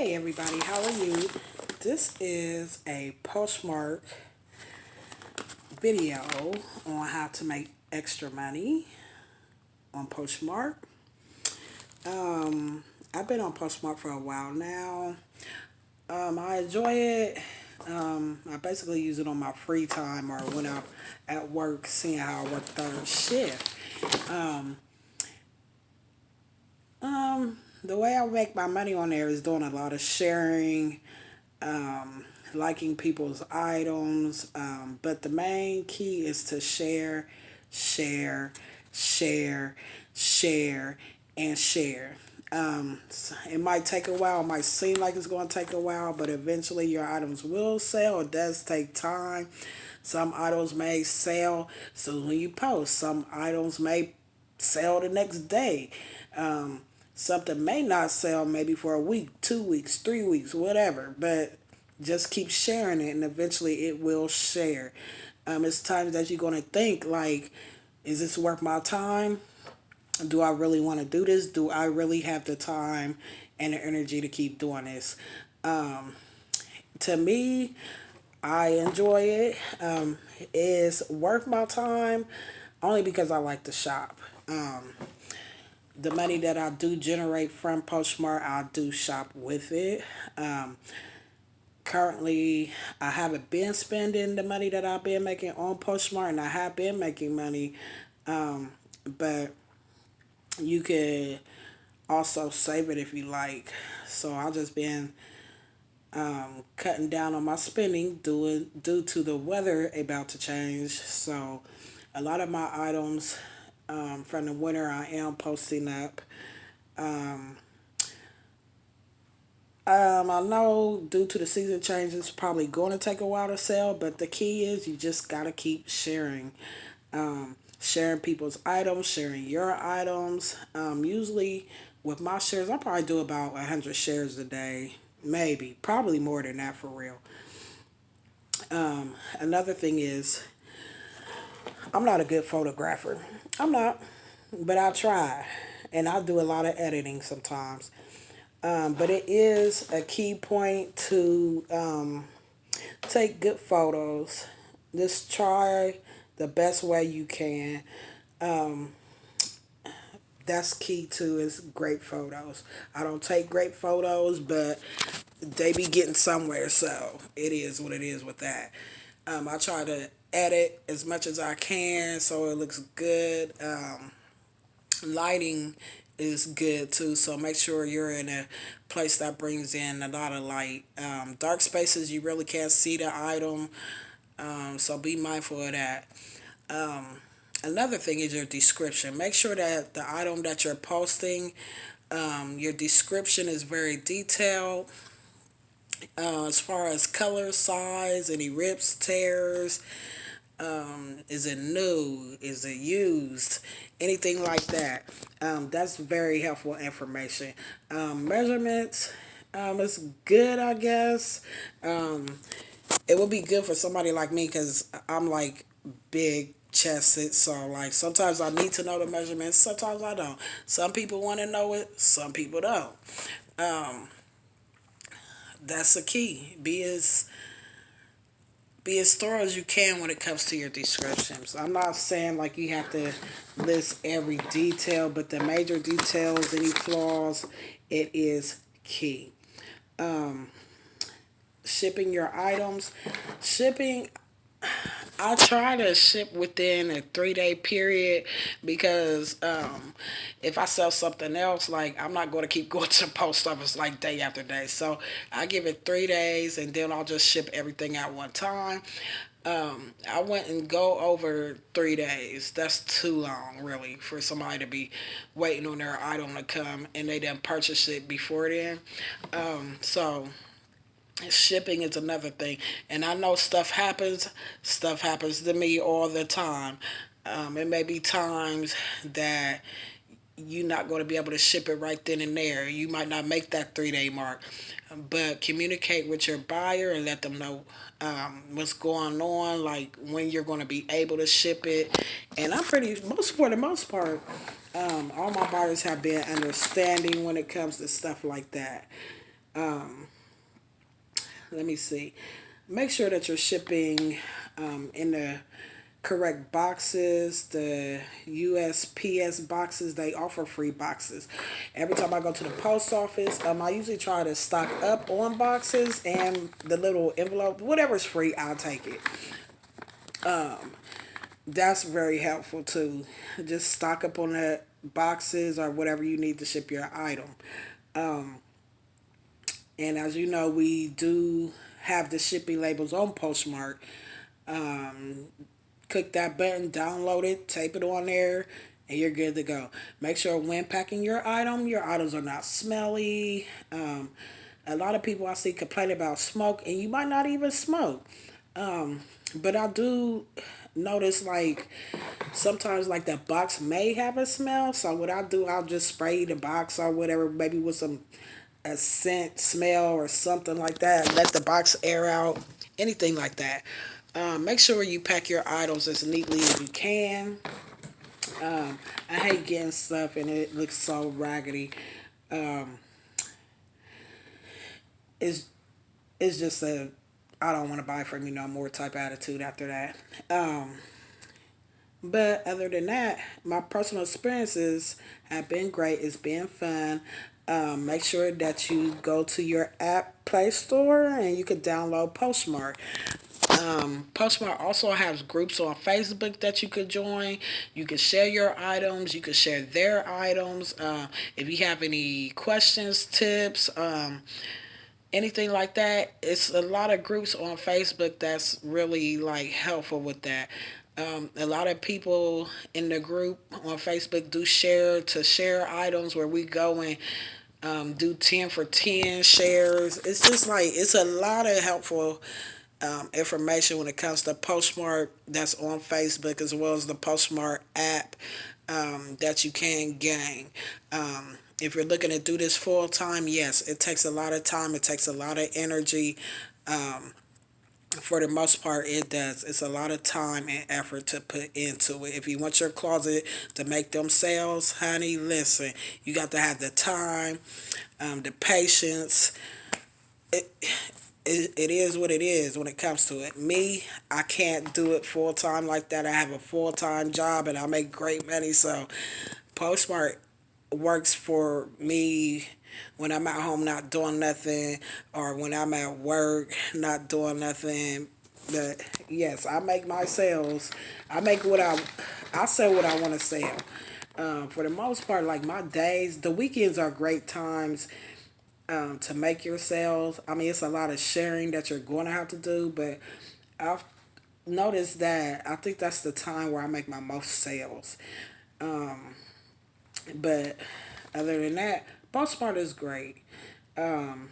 Hey everybody, how are you? This is a Poshmark video on how to make extra money on Poshmark. I've been on Poshmark for a while now. I enjoy it. I basically use it on my free time or when I'm at work, seeing how I work third shift. Um, the way I make my money on there is doing a lot of sharing, liking people's items, but the main key is to share, share, share, share, and share. It might take a while, it might seem like it's going to take a while, but eventually your items will sell. It does take time. Some items may sell soon when you post, some items may sell the next day. Something may not sell maybe for a week, 2 weeks, 3 weeks, whatever, but just keep sharing it and eventually it will share. It's times that you're going to think like, is this worth my time? Do I really want to do this? Do I really have the time and the energy to keep doing this? Um, to me, I enjoy it. It's worth my time only because I like to shop. The money that I do generate from Postmart, I do shop with it. Um, Currently, I haven't been spending the money that I've been making on Postmart, and I have been making money, but you could also save it if you like. So I just been cutting down on my spending due to the weather about to change. So a lot of my items from the winter I am posting up. Um, I know due to the season changes, it's probably going to take a while to sell, but the key is you just got to keep sharing. Sharing people's items, sharing your items. Usually with my shares, I probably do about 100 shares a day. Maybe, probably more than that for real. Another thing is, I'm not a good photographer. I'm not, but I try. And I do a lot of editing sometimes. But it is a key point to take good photos. Just try the best way you can. That's key too is great photos. I don't take great photos, but they be getting somewhere, so it is what it is with that. I try to edit as much as I can so it looks good. Lighting is good too, so make sure you're in a place that brings in a lot of light. Dark spaces, you really can't see the item, so be mindful of that. Another thing is your description. Make sure that the item that you're posting, your description is very detailed. As far as color, size, any rips, tears, is it new? Is it used? Anything like that. That's very helpful information. Measurements, it's good, I guess. It would be good for somebody like me because I'm like big chested, so like sometimes I need to know the measurements, sometimes I don't. Some people want to know it, some people don't. Um, that's the key. Be as thorough as you can when it comes to your descriptions. I'm not saying like you have to list every detail, but the major details, any flaws, it is key. Um, Shipping your items. Shipping, I try to ship within a 3 day period because if I sell something else, like I'm not going to keep going to the post office like day after day. So I give it 3 days and then I'll just ship everything at one time. I wouldn't go over 3 days. That's too long, really, for somebody to be waiting on their item to come and they didn't purchase it before then. So shipping is another thing, and I know stuff happens to me all the time. It may be times that you're not going to be able to ship it right then and there. You might not make that 3 day mark, but communicate with your buyer and let them know what's going on, like when you're going to be able to ship it. And I'm pretty most for the most part, all my buyers have been understanding when it comes to stuff like that. Let me see. Make sure that you're shipping in the correct boxes. The USPS boxes, they offer free boxes. Every time I go to the post office, I usually try to stock up on boxes and the little envelope. Whatever's free, I'll take it. That's very helpful too. Just stock up on the boxes or whatever you need to ship your item. And as you know, we do have the shipping labels on Postmark. Click that button, download it, tape it on there, and you're good to go. Make sure when packing your items are not smelly. A lot of people I see complain about smoke, and you might not even smoke. But I do notice like sometimes like the box may have a smell. So what I do, I'll just spray the box or whatever, maybe with some a scent smell or something like that. Let the box air out, anything like that. Make sure you pack your items as neatly as you can. I hate getting stuff and it looks so raggedy. Um, it's it's just a I don't want to buy from you no more type attitude after that. Um, but other than that, my personal experiences have been great. It's been fun. Make sure that you go to your app Play Store and you can download Postmark. Postmark also has groups on Facebook that you could join. You can share your items. You can share their items. If you have any questions, tips, anything like that, it's a lot of groups on Facebook that's really like helpful with that. A lot of people in the group on Facebook do share items where we go and do 10 for 10 shares. It's just like it's a lot of helpful information when it comes to Postmark that's on Facebook as well as the Postmark app that you can gain. If you're looking to do this full time, yes, it takes a lot of time. It takes a lot of energy. For the most part, it does. It's a lot of time and effort to put into it. If you want your closet to make them sales, honey, listen, you got to have the time, the patience. It, it is what it is when it comes to it. Me, I can't do it full time like that. I have a full time job and I make great money. So Postmark works for me when I'm at home not doing nothing or when I'm at work not doing nothing. But yes, I make my sales. I make what I sell what I want to sell. For the most part, like my days, the weekends are great times to make your sales. I mean, it's a lot of sharing that you're going to have to do, but I've noticed that I think that's the time where I make my most sales. But other than that, Poshmark is great. Um,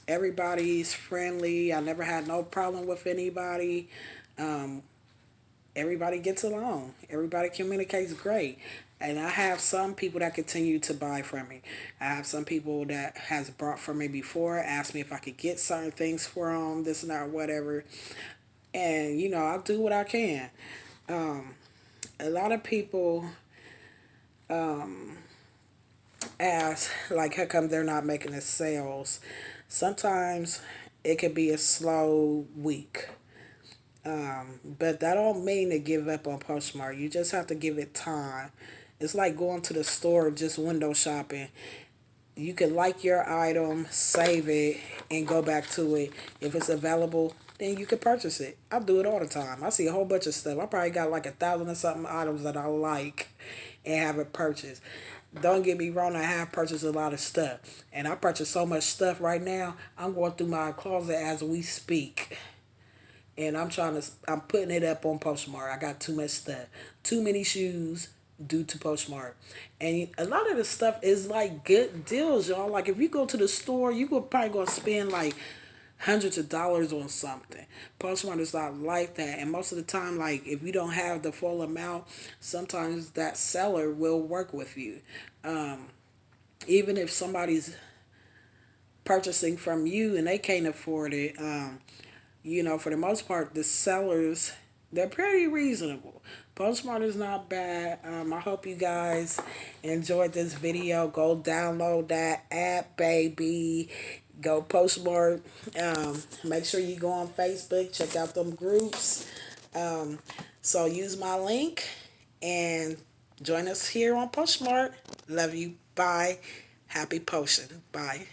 Everybody's friendly. I never had no problem with anybody. Um, Everybody gets along. Everybody communicates great. And I have some people that continue to buy from me. I have some people that has bought from me before, asked me if I could get certain things for them, this and that, whatever. And I do what I can. A lot of people ask like, how come they're not making the sales? Sometimes it could be a slow week. But that don't mean to give up on Postmark. You just have to give it time. It's like going to the store just window shopping. You can like your item, save it, and go back to it. If it's available, then you can purchase it. I do it all the time. I see a whole bunch of stuff. I probably got like 1,000 or something items that I like and haven't purchased. Don't get me wrong, I have purchased a lot of stuff. And I purchased so much stuff right now, I'm going through my closet as we speak. And I'm putting it up on Postmark. I got too much stuff. Too many shoes due to Postmark. And a lot of the stuff is like good deals, y'all. Like if you go to the store, you could probably gonna spend like hundreds of dollars on something. Postmark is not like that. And most of the time, like if you don't have the full amount, sometimes that seller will work with you. Even if somebody's purchasing from you and they can't afford it, for the most part, the sellers, they're pretty reasonable. Postmart is not bad. I hope you guys enjoyed this video. Go download that app, baby. Go Poshmark. Make sure you go on Facebook, check out them groups. Um, so use my link and join us here on Poshmark. Love you. Bye. Happy potion. Bye.